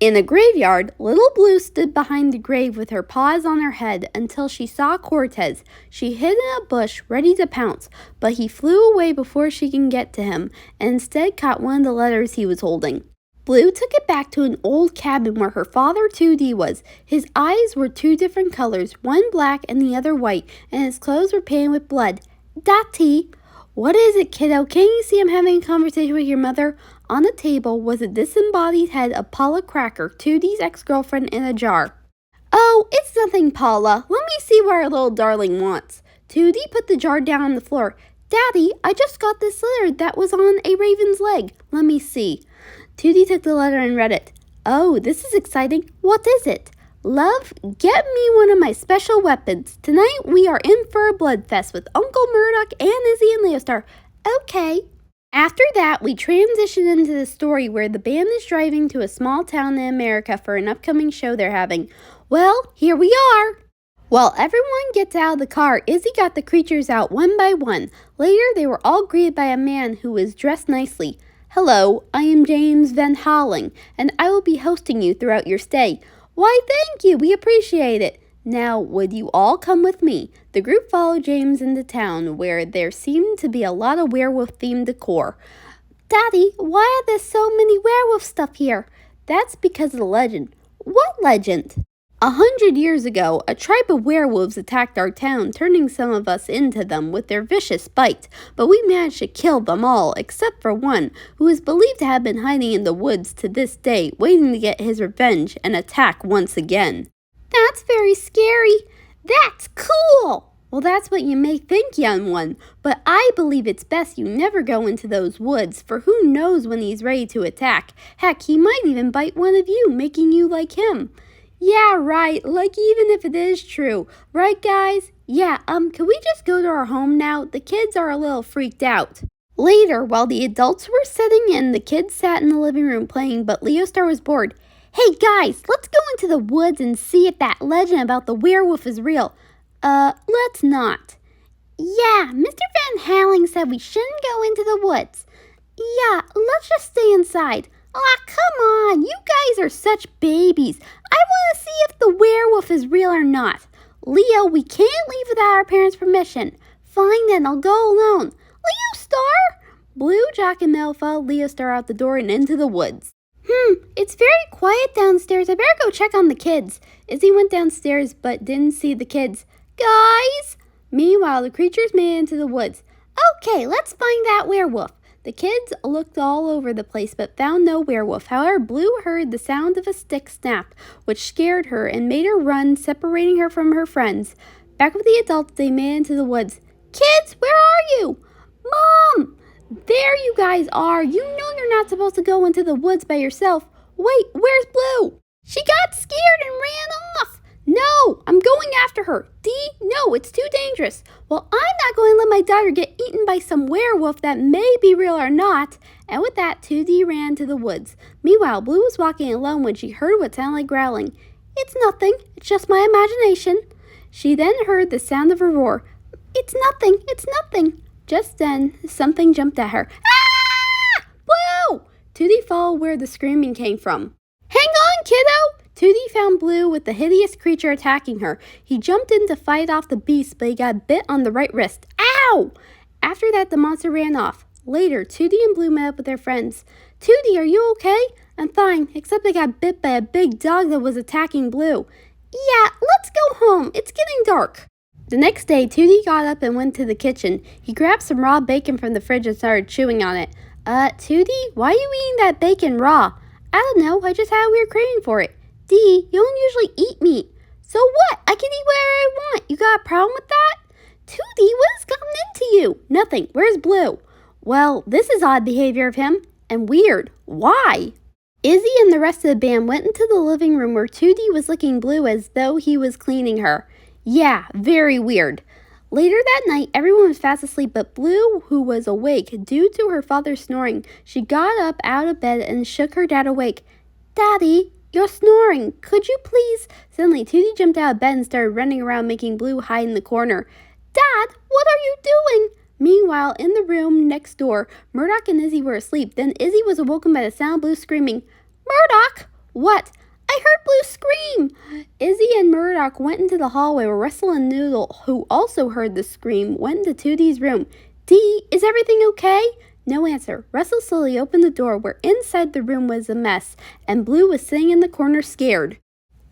In a graveyard, little Blue stood behind the grave with her paws on her head until she saw Cortez. She hid in a bush, ready to pounce, but he flew away before she can get to him, and instead caught one of the letters he was holding. Blue took it back to an old cabin where her father 2D was. His eyes were two different colors, one black and the other white, and his clothes were painted with blood. Dottie! What is it, kiddo? Can't you see I'm having a conversation with your mother? On the table was a disembodied head of Paula Cracker, 2D's ex-girlfriend, in a jar. Oh, it's nothing, Paula. Let me see what our little darling wants. 2D put the jar down on the floor. Daddy, I just got this letter that was on a raven's leg. Let me see. 2D took the letter and read it. Oh, this is exciting. What is it? Love, get me one of my special weapons. Tonight we are in for a blood fest with Uncle Murdoch and Izzy and Leostar. Okay. After that, we transition into the story where the band is driving to a small town in America for an upcoming show they're having. Well, here we are. While everyone gets out of the car, Izzy got the creatures out one by one. Later, they were all greeted by a man who was dressed nicely. Hello, I am James Van Holling, and I will be hosting you throughout your stay. Why, thank you, we appreciate it. Now, would you all come with me? The group followed James into town, where there seemed to be a lot of werewolf-themed decor. Daddy, why are there so many werewolf stuff here? That's because of the legend. What legend? 100 years ago, a tribe of werewolves attacked our town, turning some of us into them with their vicious bite, but we managed to kill them all, except for one, who is believed to have been hiding in the woods to this day, waiting to get his revenge and attack once again. That's very scary. That's cool! Well, that's what you may think, young one, but I believe it's best you never go into those woods, for who knows when he's ready to attack. Heck, he might even bite one of you, making you like him. Yeah, right, like even if it is true. Right, guys? Yeah, can we just go to our home now? The kids are a little freaked out. Later, while the adults were sitting in, the kids sat in the living room playing, but Leostar was bored. Hey, guys, let's go into the woods and see if that legend about the werewolf is real. Let's not. Yeah, Mr. Van Halen said we shouldn't go into the woods. Yeah, let's just stay inside. Aw, come on, you guys are such babies. I want to see if the werewolf is real or not. Leo, we can't leave without our parents' permission. Fine then, I'll go alone. Leostar! Blue, Jock, and Mel followed Leostar out the door and into the woods. It's very quiet downstairs. I better go check on the kids. Izzy went downstairs but didn't see the kids. Guys! Meanwhile, the creatures made it into the woods. Okay, let's find that werewolf. The kids looked all over the place but found no werewolf. However, Blue heard the sound of a stick snap, which scared her and made her run, separating her from her friends. Back with the adults, they made it into the woods. Kids, where are you? Mom! There you guys are. You know you're not supposed to go into the woods by yourself. Wait, where's Blue? She got scared and ran off. No, I'm going after her. Dee, no, it's too dangerous. Well, I'm not going to let my daughter get eaten by some werewolf that may be real or not. And with that, 2D ran to the woods. Meanwhile, Blue was walking alone when she heard what sounded like growling. It's nothing. It's just my imagination. She then heard the sound of a roar. It's nothing. It's nothing. Just then, something jumped at her. Ah! Blue! 2D followed where the screaming came from. Hang on, kiddo! 2D found Blue with the hideous creature attacking her. He jumped in to fight off the beast, but he got bit on the right wrist. Ow! After that, the monster ran off. Later, 2D and Blue met up with their friends. 2D, are you okay? I'm fine, except I got bit by a big dog that was attacking Blue. Yeah, let's go home. It's getting dark. The next day, 2D got up and went to the kitchen. He grabbed some raw bacon from the fridge and started chewing on it. 2D, why are you eating that bacon raw? I don't know, I just had a weird craving for it. D, you don't usually eat meat. So what? I can eat whatever I want. You got a problem with that? 2D, what has gotten into you? Nothing. Where's Blue? Well, this is odd behavior of him. And weird. Why? Izzy and the rest of the band went into the living room where 2D was licking Blue as though he was cleaning her. Yeah, very weird. Later that night, everyone was fast asleep but Blue, who was awake due to her father's snoring. She got up out of bed and shook her dad awake. Daddy, you're snoring. Could you please? Suddenly, 2D jumped out of bed and started running around, making Blue hide in the corner. Dad, what are you doing? Meanwhile, in the room next door, Murdoch and Izzy were asleep. Then Izzy was awoken by the sound of Blue screaming, Murdoch, What? I heard Blue scream! Izzy and Murdoch went into the hallway where Russell and Noodle, who also heard the scream, went into 2D's room. Dee, is everything okay? No answer. Russell slowly opened the door where inside the room was a mess, and Blue was sitting in the corner scared.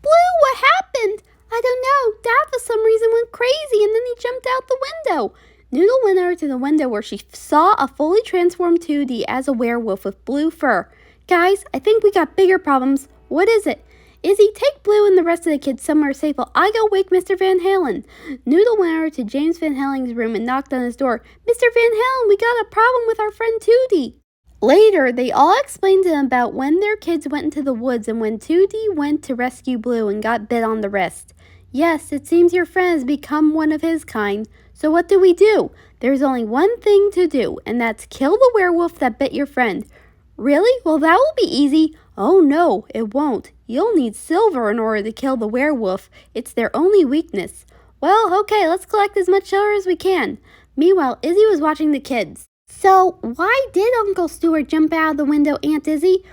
Blue, what happened? I don't know. Dad for some reason went crazy and then he jumped out the window. Noodle went over to the window where she saw a fully transformed 2D as a werewolf with blue fur. Guys, I think we got bigger problems. What is it? Izzy, take Blue and the rest of the kids somewhere safe while I go wake Mr. Van Halen. Noodle went over to James Van Halen's room and knocked on his door. Mr. Van Halen, we got a problem with our friend 2D. Later, they all explained to him about when their kids went into the woods and when 2D went to rescue Blue and got bit on the wrist. Yes, it seems your friend has become one of his kind. So what do we do? There's only one thing to do, and that's kill the werewolf that bit your friend. Really? Well, that will be easy. Oh no, it won't. You'll need silver in order to kill the werewolf. It's their only weakness. Well, okay, let's collect as much silver as we can. Meanwhile, Izzy was watching the kids. So, why did Uncle Stuart jump out of the window, Aunt Izzy?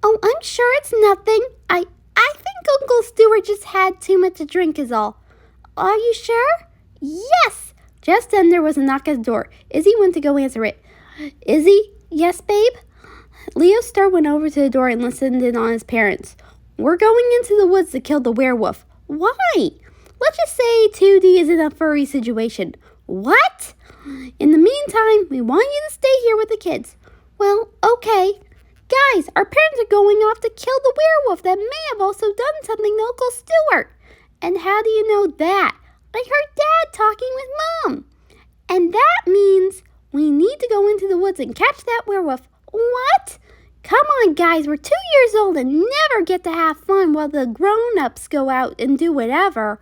Oh, I'm sure it's nothing. I think Uncle Stuart just had too much to drink is all. Are you sure? Yes! Just then there was a knock at the door. Izzy went to go answer it. Izzy? Yes, babe? Leo Star went over to the door and listened in on his parents. We're going into the woods to kill the werewolf. Why? Let's just say 2D is in a furry situation. What? In the meantime, we want you to stay here with the kids. Well, okay. Guys, our parents are going off to kill the werewolf that may have also done something to Uncle Stuart. And how do you know that? I heard Dad talking with Mom. And that means we need to go into the woods and catch that werewolf. What? Come on, guys, we're 2 years old and never get to have fun while the grown-ups go out and do whatever.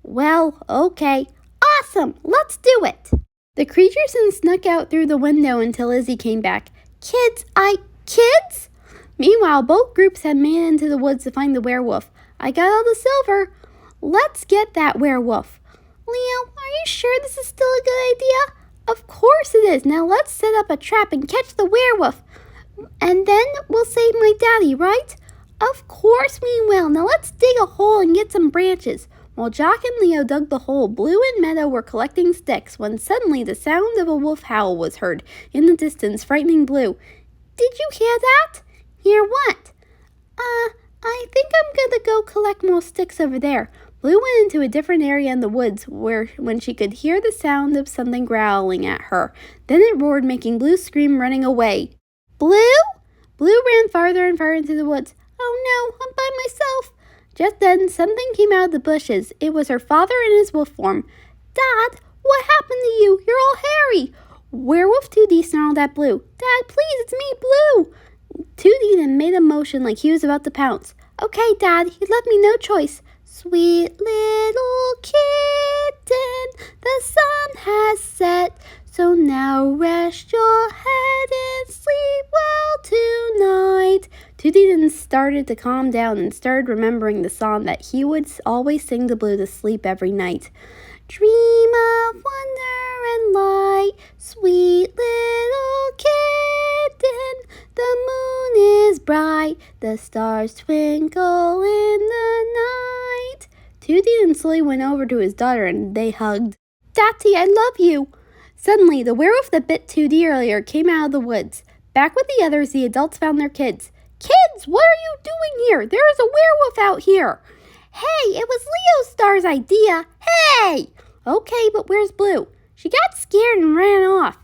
Well, okay. Awesome, let's do it. The creatures then snuck out through the window until Izzy came back. Kids? Meanwhile, both groups had made it into the woods to find the werewolf. I got all the silver. Let's get that werewolf. Leo, are you sure this is still a good idea? Of course it is. Now let's set up a trap and catch the werewolf. And then we'll save my daddy, right? Of course we will. Now let's dig a hole and get some branches. While Jock and Leo dug the hole, Blue and Meadow were collecting sticks when suddenly the sound of a wolf howl was heard in the distance, frightening Blue. Did you hear that? Hear what? I think I'm gonna go collect more sticks over there. Blue went into a different area in the woods when she could hear the sound of something growling at her. Then it roared, making Blue scream, running away. Blue? Blue ran farther and farther into the woods. Oh no, I'm by myself. Just then, something came out of the bushes. It was her father in his wolf form. Dad, what happened to you? You're all hairy. Werewolf 2D snarled at Blue. Dad, please, it's me, Blue. 2D then made a motion like he was about to pounce. Okay, Dad, he left me no choice. Sweet little kitten, the sun has set, so now rest your head and sleep well tonight. 2D then started to calm down and started remembering the song that he would always sing to Blue to sleep every night. Dream of wonder and light, sweet little kitten, the moon is bright, the stars twinkle in the night. 2D then slowly went over to his daughter and they hugged. Daddy, I love you. Suddenly, the werewolf that bit 2D earlier came out of the woods. Back with the others, the adults found their kids. Kids, what are you doing here? There is a werewolf out here. Hey, it was Leo Star's idea. Hey! Okay, but where's Blue? She got scared and ran off.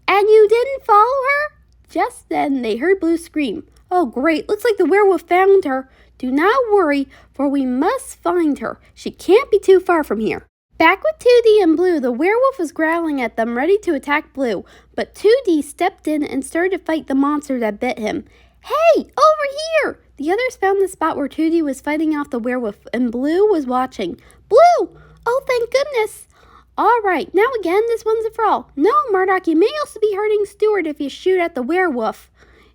And you didn't follow her? Just then, they heard Blue scream. Oh, great. Looks like the werewolf found her. Do not worry, for we must find her. She can't be too far from here. Back with 2D and Blue, the werewolf was growling at them, ready to attack Blue. But 2D stepped in and started to fight the monster that bit him. Hey, over here! The others found the spot where 2D was fighting off the werewolf, and Blue was watching. Blue! Oh, thank goodness! All right, now again, this one's a for all. No, Murdoch, you may also be hurting Stuart if you shoot at the werewolf.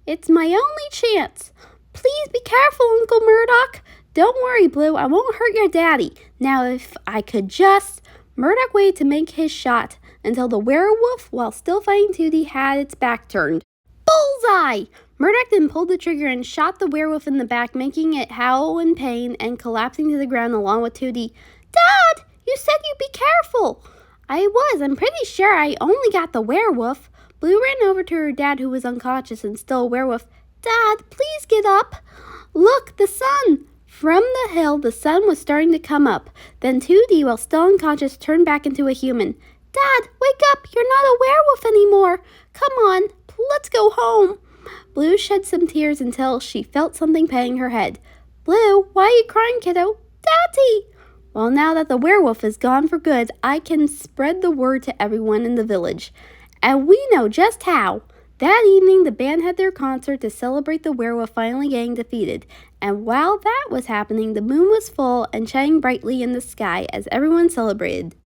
It's my only chance. Please be careful, Uncle Murdoch. Don't worry, Blue, I won't hurt your daddy. Now, if I could just... Murdoch waited to make his shot until the werewolf, while still fighting 2D, had its back turned. Bullseye! Murdoch then pulled the trigger and shot the werewolf in the back, making it howl in pain and collapsing to the ground along with Tootie. Dad, you said you'd be careful. I was. I'm pretty sure I only got the werewolf. Blue ran over to her dad, who was unconscious and still a werewolf. Dad, please get up. Look, the sun. From the hill, the sun was starting to come up. Then Tootie, while still unconscious, turned back into a human. Dad, wake up. You're not a werewolf anymore. Come on, let's go home. Blue shed some tears until she felt something patting her head. Blue, why are you crying, kiddo? Daddy! Well, now that the werewolf is gone for good, I can spread the word to everyone in the village. And we know just how. That evening, the band had their concert to celebrate the werewolf finally getting defeated. And while that was happening, the moon was full and shining brightly in the sky as everyone celebrated.